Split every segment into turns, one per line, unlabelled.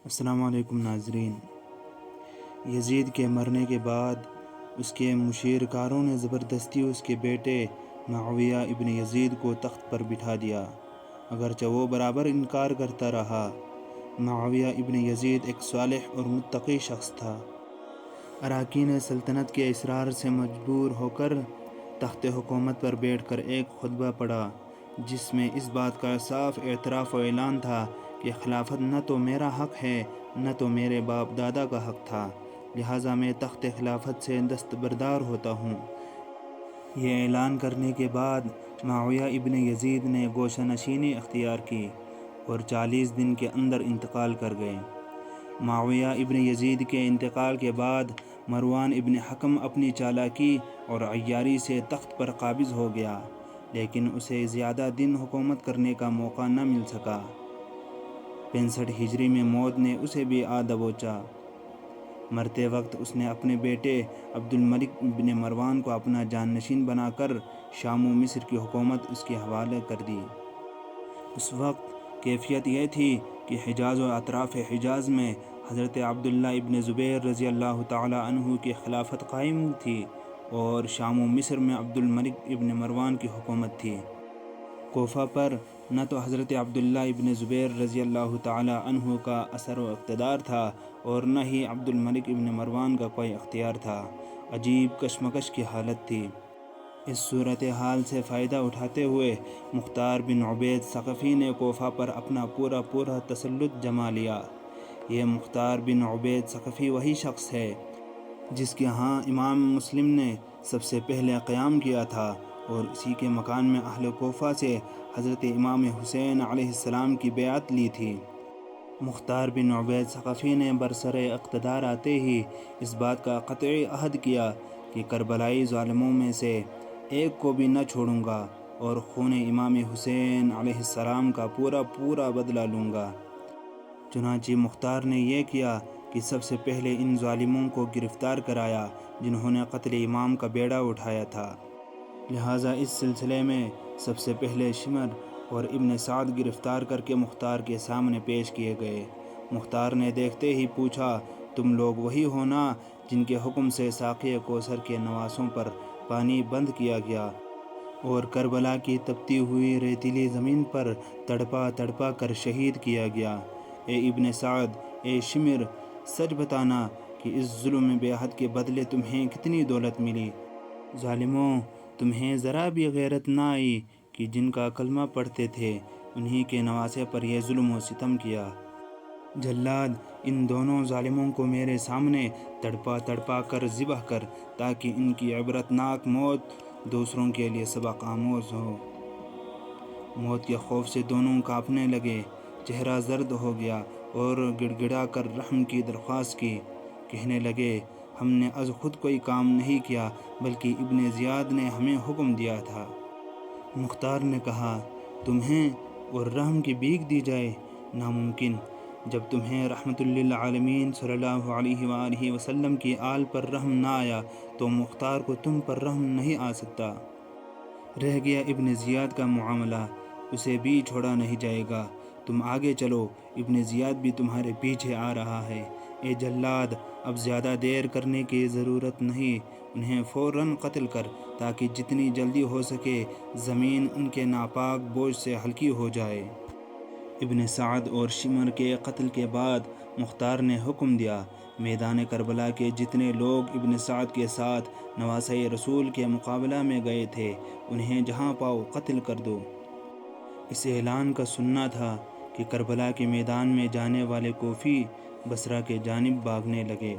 السلام علیکم ناظرین۔ یزید کے مرنے کے بعد اس کے مشیرکاروں نے زبردستی اس کے بیٹے معاویہ ابن یزید کو تخت پر بٹھا دیا، اگرچہ وہ برابر انکار کرتا رہا۔ معاویہ ابن یزید ایک صالح اور متقی شخص تھا۔ اراکین سلطنت کے اصرار سے مجبور ہو کر تخت حکومت پر بیٹھ کر ایک خطبہ پڑھا، جس میں اس بات کا صاف اعتراف و اعلان تھا کہ خلافت نہ تو میرا حق ہے نہ تو میرے باپ دادا کا حق تھا، لہٰذا میں تخت خلافت سے دستبردار ہوتا ہوں۔ یہ اعلان کرنے کے بعد معاویہ ابن یزید نے گوشہ نشینی اختیار کی اور 40 دن کے اندر انتقال کر گئے۔ معاویہ ابن یزید کے انتقال کے بعد مروان ابن حکم اپنی چالاکی اور عیاری سے تخت پر قابض ہو گیا، لیکن اسے زیادہ دن حکومت کرنے کا موقع نہ مل سکا۔ 65 ہجری میں موت نے اسے بھی آ دبوچا۔ مرتے وقت اس نے اپنے بیٹے عبد الملک بن مروان کو اپنا جانشین بنا کر شام و مصر کی حکومت اس کے حوالے کر دی۔ اس وقت کیفیت یہ تھی کہ حجاز و اطراف حجاز میں حضرت عبداللہ ابن زبیر رضی اللہ تعالی عنہ کی خلافت قائم تھی اور شام و مصر میں عبد الملک ابن مروان کی حکومت تھی۔ کوفہ پر نہ تو حضرت عبداللہ ابن زبیر رضی اللہ تعالی عنہ کا اثر و اقتدار تھا اور نہ ہی عبد الملک ابن مروان کا کوئی اختیار تھا۔ عجیب کشمکش کی حالت تھی۔ اس صورتحال سے فائدہ اٹھاتے ہوئے مختار بن عبید ثقفی نے کوفہ پر اپنا پورا تسلط جما لیا۔ یہ مختار بن عبید ثقفی وہی شخص ہے جس کے ہاں امام مسلم نے سب سے پہلے قیام کیا تھا، اور اسی کے مکان میں اہل کوفہ سے حضرت امام حسین علیہ السلام کی بیعت لی تھی۔ مختار بن عبید ثقفی نے برسر اقتدار آتے ہی اس بات کا قطعی عہد کیا کہ کربلائی ظالموں میں سے ایک کو بھی نہ چھوڑوں گا اور خون امام حسین علیہ السلام کا پورا بدلہ لوں گا۔ چنانچہ مختار نے یہ کیا کہ سب سے پہلے ان ظالموں کو گرفتار کرایا جنہوں نے قتل امام کا بیڑا اٹھایا تھا۔ لہٰذا اس سلسلے میں سب سے پہلے شمر اور ابن سعد گرفتار کر کے مختار کے سامنے پیش کیے گئے۔ مختار نے دیکھتے ہی پوچھا، تم لوگ وہی ہو نا جن کے حکم سے ساقی کوثر کے نواسوں پر پانی بند کیا گیا اور کربلا کی تپتی ہوئی ریتیلی زمین پر تڑپا کر شہید کیا گیا؟ اے ابن سعد، اے شمر، سچ بتانا کہ اس ظلم بے حد کے بدلے تمہیں کتنی دولت ملی؟ ظالموں، تمہیں ذرا بھی غیرت نہ آئی کہ جن کا کلمہ پڑھتے تھے انہی کے نواسے پر یہ ظلم و ستم کیا؟ جلاد، ان دونوں ظالموں کو میرے سامنے تڑپا کر ذبح کر، تاکہ ان کی عبرتناک موت دوسروں کے لیے سبق آموز ہو۔ موت کے خوف سے دونوں کانپنے لگے، چہرہ زرد ہو گیا اور گڑ گڑا کر رحم کی درخواست کی۔ کہنے لگے، ہم نے از خود کوئی کام نہیں کیا بلکہ ابن زیاد نے ہمیں حکم دیا تھا۔ مختار نے کہا، تمہیں اور رحم کی بھیک دی جائے؟ ناممکن۔ جب تمہیں رحمت للعالمین صلی اللہ علیہ وآلہ وسلم کی آل پر رحم نہ آیا تو مختار کو تم پر رحم نہیں آ سکتا۔ رہ گیا ابن زیاد کا معاملہ، اسے بھی چھوڑا نہیں جائے گا۔ تم آگے چلو، ابن زیاد بھی تمہارے پیچھے آ رہا ہے۔ اے جلاد، اب زیادہ دیر کرنے کی ضرورت نہیں، انہیں فوراً قتل کر تاکہ جتنی جلدی ہو سکے زمین ان کے ناپاک بوجھ سے ہلکی ہو جائے۔ ابن سعد اور شمر کے قتل کے بعد مختار نے حکم دیا، میدان کربلا کے جتنے لوگ ابن سعد کے ساتھ نواسۂ رسول کے مقابلہ میں گئے تھے انہیں جہاں پاؤ قتل کر دو۔ اس اعلان کا سننا تھا کہ کربلا کے میدان میں جانے والے کوفی بصرہ کے جانب بھاگنے لگے،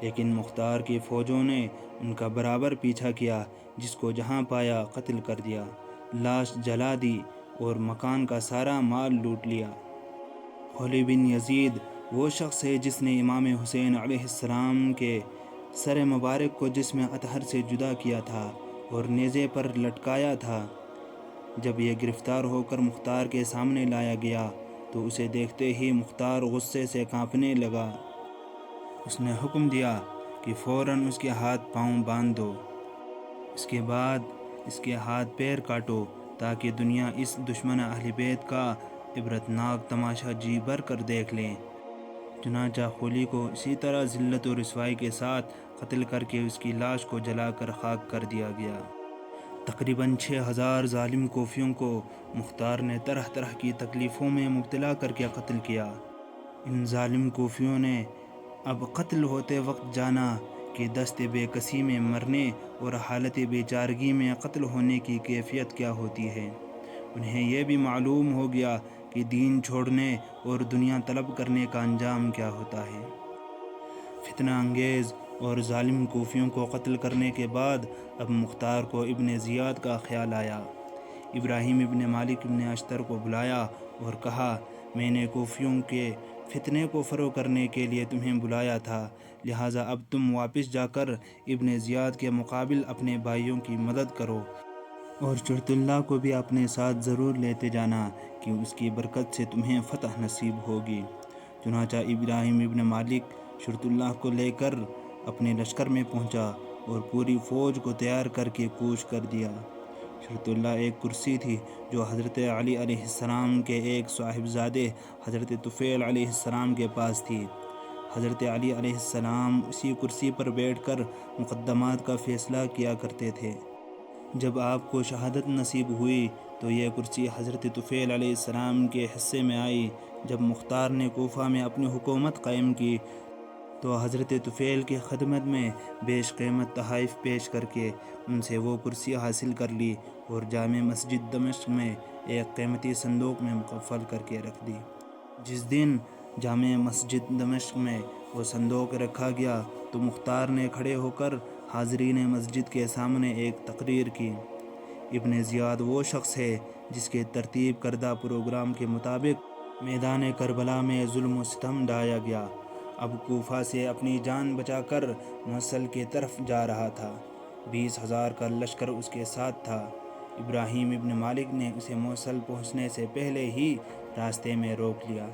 لیکن مختار کی فوجوں نے ان کا برابر پیچھا کیا، جس کو جہاں پایا قتل کر دیا، لاش جلا دی اور مکان کا سارا مال لوٹ لیا۔ خولِ بن یزید وہ شخص ہے جس نے امام حسین علیہ السلام کے سر مبارک کو جسم اطہر سے جدا کیا تھا اور نیزے پر لٹکایا تھا۔ جب یہ گرفتار ہو کر مختار کے سامنے لایا گیا تو اسے دیکھتے ہی مختار غصے سے کانپنے لگا۔ اس نے حکم دیا کہ فوراً اس کے ہاتھ پاؤں باندھ دو، اس کے بعد اس کے ہاتھ پیر کاٹو تاکہ دنیا اس دشمن اہل بیت کا عبرتناک تماشا جی بھر کر دیکھ لیں۔ چنانچہ خولی کو اسی طرح ذلت و رسوائی کے ساتھ قتل کر کے اس کی لاش کو جلا کر خاک کر دیا گیا۔ تقریباً 6,000 ظالم کوفیوں کو مختار نے طرح طرح کی تکلیفوں میں مبتلا کر کے قتل کیا۔ ان ظالم کوفیوں نے اب قتل ہوتے وقت جانا کہ دست بے کسی میں مرنے اور حالت بے چارگی میں قتل ہونے کی کیفیت کیا ہوتی ہے۔ انہیں یہ بھی معلوم ہو گیا کہ دین چھوڑنے اور دنیا طلب کرنے کا انجام کیا ہوتا ہے۔ فتنہ انگیز اور ظالم کوفیوں کو قتل کرنے کے بعد اب مختار کو ابن زیاد کا خیال آیا۔ ابراہیم ابن مالک ابن اشتر کو بلایا اور کہا، میں نے کوفیوں کے فتنے کو فروغ کرنے کے لیے تمہیں بلایا تھا، لہٰذا اب تم واپس جا کر ابن زیاد کے مقابل اپنے بھائیوں کی مدد کرو اور شرط اللہ کو بھی اپنے ساتھ ضرور لیتے جانا کہ اس کی برکت سے تمہیں فتح نصیب ہوگی۔ چنانچہ ابراہیم ابن مالک شرط اللہ کو لے کر اپنے لشکر میں پہنچا اور پوری فوج کو تیار کر کے کوچ کر دیا۔ شرط اللہ ایک کرسی تھی جو حضرت علی علیہ السلام کے ایک صاحبزادے حضرت طفیل علیہ السلام کے پاس تھی۔ حضرت علی علیہ السلام اسی کرسی پر بیٹھ کر مقدمات کا فیصلہ کیا کرتے تھے۔ جب آپ کو شہادت نصیب ہوئی تو یہ کرسی حضرت طفیل علیہ السلام کے حصے میں آئی۔ جب مختار نے کوفہ میں اپنی حکومت قائم کی تو حضرت طفیل کی خدمت میں بیش قیمت تحائف پیش کر کے ان سے وہ کرسی حاصل کر لی اور جامع مسجد دمشق میں ایک قیمتی صندوق میں مقفل کر کے رکھ دی۔ جس دن جامع مسجد دمشق میں وہ صندوق رکھا گیا تو مختار نے کھڑے ہو کر حاضرین مسجد کے سامنے ایک تقریر کی، ابن زیاد وہ شخص ہے جس کے ترتیب کردہ پروگرام کے مطابق میدان کربلا میں ظلم و ستم ڈھایا گیا، اب کوفہ سے اپنی جان بچا کر موصل کی طرف جا رہا تھا۔ 20,000 کا لشکر اس کے ساتھ تھا۔ ابراہیم ابن مالک نے اسے موصل پہنچنے سے پہلے ہی راستے میں روک لیا۔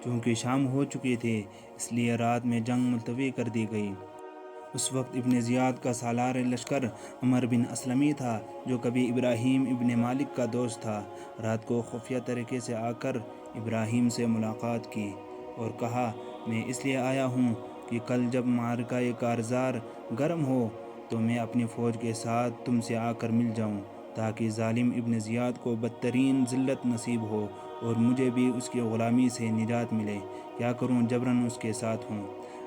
چونکہ شام ہو چکی تھی اس لیے رات میں جنگ ملتوی کر دی گئی۔ اس وقت ابن زیاد کا سالار لشکر عمر بن اسلمی تھا جو کبھی ابراہیم ابن مالک کا دوست تھا۔ رات کو خفیہ طریقے سے آ کر ابراہیم سے ملاقات کی اور کہا، میں اس لیے آیا ہوں کہ کل جب معرکہ کارزار گرم ہو تو میں اپنی فوج کے ساتھ تم سے آ کر مل جاؤں تاکہ ظالم ابن زیاد کو بدترین ذلت نصیب ہو اور مجھے بھی اس کی غلامی سے نجات ملے، کیا کروں جبراً اس کے ساتھ ہوں۔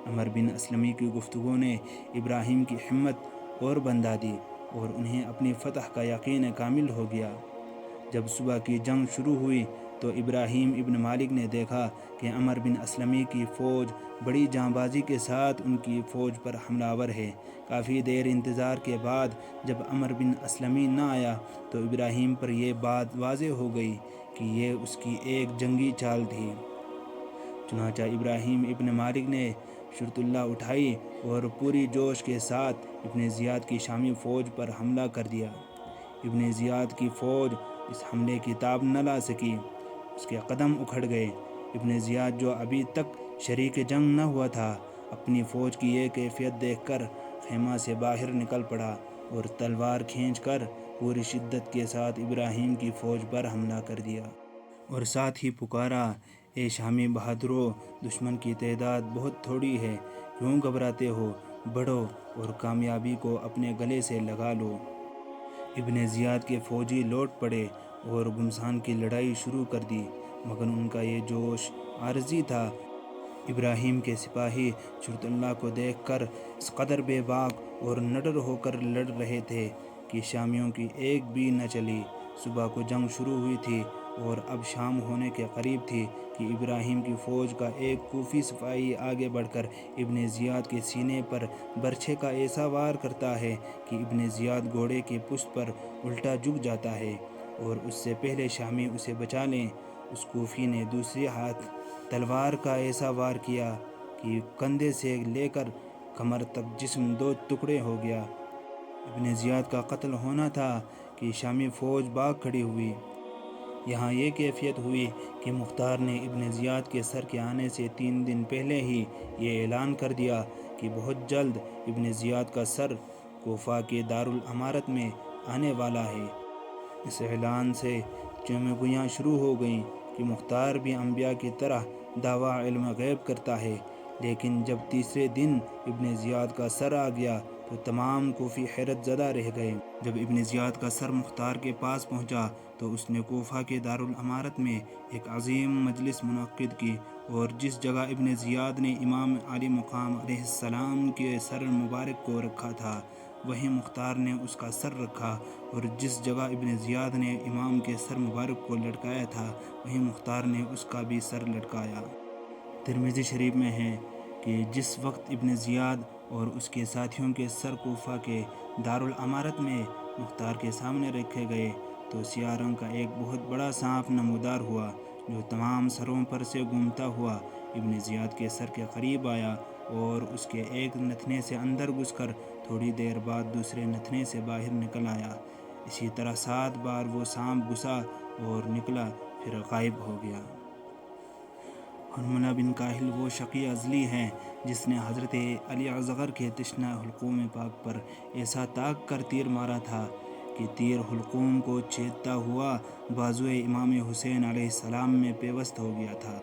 عمر بن اسلمی کی گفتگو نے ابراہیم کی ہمت اور بندھا دی اور انہیں اپنی فتح کا یقین کامل ہو گیا۔ جب صبح کی جنگ شروع ہوئی تو ابراہیم ابن مالک نے دیکھا کہ عمر بن اسلمی کی فوج بڑی جانبازی کے ساتھ ان کی فوج پر حملہ آور ہے۔ کافی دیر انتظار کے بعد جب عمر بن اسلمی نہ آیا تو ابراہیم پر یہ بات واضح ہو گئی کہ یہ اس کی ایک جنگی چال تھی۔ چنانچہ ابراہیم ابن مالک نے شرط اللہ اٹھائی اور پوری جوش کے ساتھ ابن زیاد کی شامی فوج پر حملہ کر دیا۔ ابن زیاد کی فوج اس حملے کی تاب نہ لا سکی، اس کے قدم اکھڑ گئے۔ ابن زیاد جو ابھی تک شریک جنگ نہ ہوا تھا، اپنی فوج کی یہ کیفیت دیکھ کر خیمہ سے باہر نکل پڑا اور تلوار کھینچ کر پوری شدت کے ساتھ ابراہیم کی فوج پر حملہ کر دیا اور ساتھ ہی پکارا، اے شامی بہادرو، دشمن کی تعداد بہت تھوڑی ہے، کیوں گھبراتے ہو؟ بڑھو اور کامیابی کو اپنے گلے سے لگا لو۔ ابن زیاد کے فوجی لوٹ پڑے اور گھمسان کی لڑائی شروع کر دی، مگر ان کا یہ جوش عارضی تھا۔ ابراہیم کے سپاہی شرط اللہ کو دیکھ کر اس قدر بے باک اور نڈر ہو کر لڑ رہے تھے کہ شامیوں کی ایک بھی نہ چلی۔ صبح کو جنگ شروع ہوئی تھی اور اب شام ہونے کے قریب تھی کہ ابراہیم کی فوج کا ایک کوفی سپاہی آگے بڑھ کر ابن زیاد کے سینے پر برچھے کا ایسا وار کرتا ہے کہ ابن زیاد گھوڑے کی پشت پر الٹا جھک جاتا ہے اور اس سے پہلے شامی اسے بچا لیں۔ اس کوفی نے دوسری ہاتھ تلوار کا ایسا وار کیا کہ کندھے سے لے کر کمر تک جسم دو ٹکڑے ہو گیا۔ ابن زیاد کا قتل ہونا تھا کہ شامی فوج بھاگ کھڑی ہوئی۔ یہاں یہ کیفیت ہوئی کہ مختار نے ابن زیاد کے سر کے آنے سے 3 دن پہلے ہی یہ اعلان کر دیا کہ بہت جلد ابن زیاد کا سر کوفہ کے دارالامارت میں آنے والا ہے۔ اس اعلان سے چیمگوئیاں شروع ہو گئیں کہ مختار بھی انبیاء کی طرح دعویٰ علم غیب کرتا ہے، لیکن جب تیسرے دن ابن زیاد کا سر آ گیا تو تمام کوفی حیرت زدہ رہ گئے۔ جب ابن زیاد کا سر مختار کے پاس پہنچا تو اس نے کوفہ کے دارالامارت میں ایک عظیم مجلس منعقد کی، اور جس جگہ ابن زیاد نے امام علی مقام علیہ السلام کے سر مبارک کو رکھا تھا وہیں مختار نے اس کا سر رکھا، اور جس جگہ ابن زیاد نے امام کے سر مبارک کو لٹکایا تھا وہیں مختار نے اس کا بھی سر لٹکایا۔ ترمذی شریف میں ہے کہ جس وقت ابن زیاد اور اس کے ساتھیوں کے سر کوفہ کے دارالامارت میں مختار کے سامنے رکھے گئے تو سیاہ رنگ کا ایک بہت بڑا سانپ نمودار ہوا، جو تمام سروں پر سے گھومتا ہوا ابن زیاد کے سر کے قریب آیا اور اس کے ایک نتنے سے اندر گھس کر تھوڑی دیر بعد دوسرے نتنے سے باہر نکل آیا۔ اسی طرح 7 بار وہ سانپ گھسا اور نکلا، پھر غائب ہو گیا۔ حنظلہ بن کاہل وہ شقی ازلی ہے جس نے حضرت علی اصغر کے تشنہ حلقوم پاک پر ایسا طاق کر تیر مارا تھا کہ تیر حلقوم کو چھیدتا ہوا بازوئے امام حسین علیہ السلام میں پیوست ہو گیا تھا۔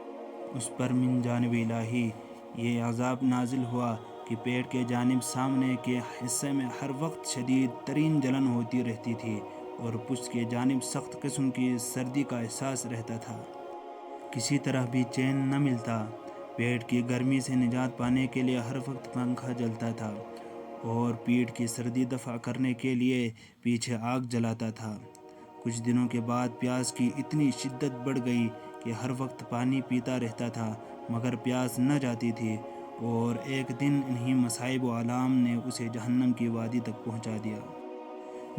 اس پر من جانب الہی یہ عذاب نازل ہوا کہ پیٹ کے جانب سامنے کے حصے میں ہر وقت شدید ترین جلن ہوتی رہتی تھی اور پشت کے جانب سخت قسم کی سردی کا احساس رہتا تھا۔ کسی طرح بھی چین نہ ملتا۔ پیٹ کی گرمی سے نجات پانے کے لیے ہر وقت پنکھا جلتا تھا اور پیٹھ کی سردی دفع کرنے کے لیے پیچھے آگ جلاتا تھا۔ کچھ دنوں کے بعد پیاس کی اتنی شدت بڑھ گئی کہ ہر وقت پانی پیتا رہتا تھا مگر پیاس نہ جاتی تھی، اور ایک دن انہی مصائب و آلام نے اسے جہنم کی وادی تک پہنچا دیا۔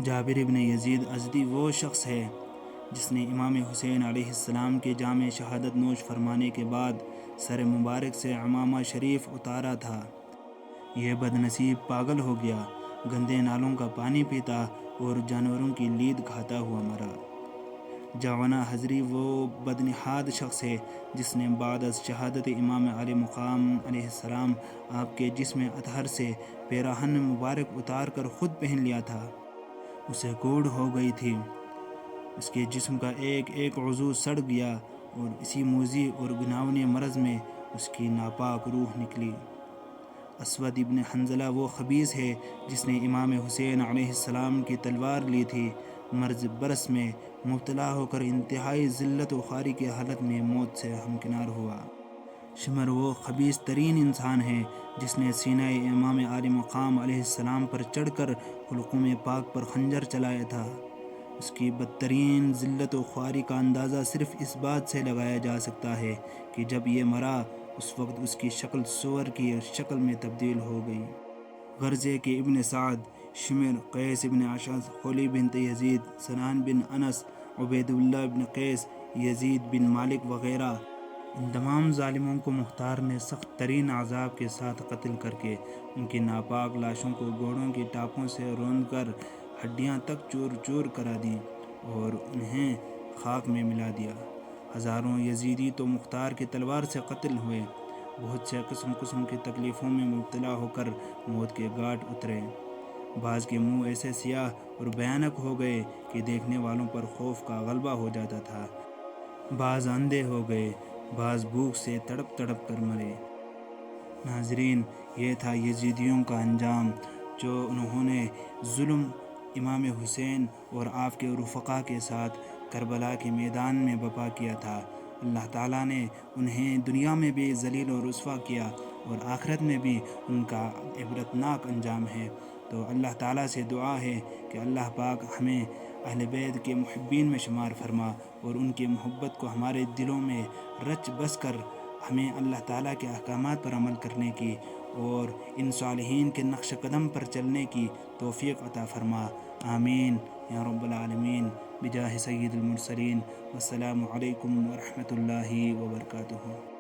جابر بن یزید ازدی وہ شخص ہے جس نے امام حسین علیہ السلام کے جام شہادت نوش فرمانے کے بعد سر مبارک سے عمامہ شریف اتارا تھا۔ یہ بد نصیب پاگل ہو گیا، گندے نالوں کا پانی پیتا اور جانوروں کی لید کھاتا ہوا مرا۔ جعونہ حضری وہ بدنہاد شخص ہے جس نے بعد از شہادت امام علی مقام علیہ السلام آپ کے جسم اطہر سے پیراہن مبارک اتار کر خود پہن لیا تھا۔ اسے کوڑھ ہو گئی تھی، اس کے جسم کا ایک ایک عضو سڑ گیا اور اسی موذی اور گھناونے مرض میں اس کی ناپاک روح نکلی۔ اسود ابن حنظلہ وہ خبیث ہے جس نے امام حسین علیہ السلام کی تلوار لی تھی، مرض برس میں مبتلا ہو کر انتہائی ذلت و خواری کی حالت میں موت سے ہمکنار ہوا۔ شمر وہ خبیث ترین انسان ہے جس نے سینہ امام علی مقام علیہ السلام پر چڑھ کر حلقوم پاک پر خنجر چلایا تھا۔ اس کی بدترین ذلت و خواری کا اندازہ صرف اس بات سے لگایا جا سکتا ہے کہ جب یہ مرا اس وقت اس کی شکل سور کی شکل میں تبدیل ہو گئی۔ غرض ہے کہ ابن سعد، شمر، قیس بن اشعث، خلی بنت یزید، سنان بن انس، عبید اللہ بن قیس، یزید بن مالک وغیرہ، ان تمام ظالموں کو مختار نے سخت ترین عذاب کے ساتھ قتل کر کے ان کی ناپاک لاشوں کو گھوڑوں کی ٹاپوں سے روند کر ہڈیاں تک چور چور کرا دیں اور انہیں خاک میں ملا دیا۔ ہزاروں یزیدی تو مختار کی تلوار سے قتل ہوئے، بہت سے قسم قسم کی تکلیفوں میں مبتلا ہو کر موت کے گھاٹ اترے۔ بعض کے منہ ایسے سیاہ اور بھیانک ہو گئے کہ دیکھنے والوں پر خوف کا غلبہ ہو جاتا تھا، بعض اندھے ہو گئے، بعض بھوک سے تڑپ تڑپ کر مرے۔ ناظرین، یہ تھا یزیدیوں کا انجام جو انہوں نے ظلم امام حسین اور آپ کے رفقا کے ساتھ کربلا کے میدان میں برپا کیا تھا۔ اللہ تعالیٰ نے انہیں دنیا میں بھی ذلیل و رسوا کیا اور آخرت میں بھی ان کا عبرتناک انجام ہے۔ تو اللہ تعالیٰ سے دعا ہے کہ اللہ پاک ہمیں اہل بیت کے محبین میں شمار فرما اور ان کی محبت کو ہمارے دلوں میں رچ بس کر ہمیں اللہ تعالیٰ کے احکامات پر عمل کرنے کی اور ان صالحین کے نقش قدم پر چلنے کی توفیق عطا فرما۔ آمین یا رب العالمین، بجاہ سید المرسلین۔ والسلام علیکم ورحمۃ اللہ وبرکاتہ۔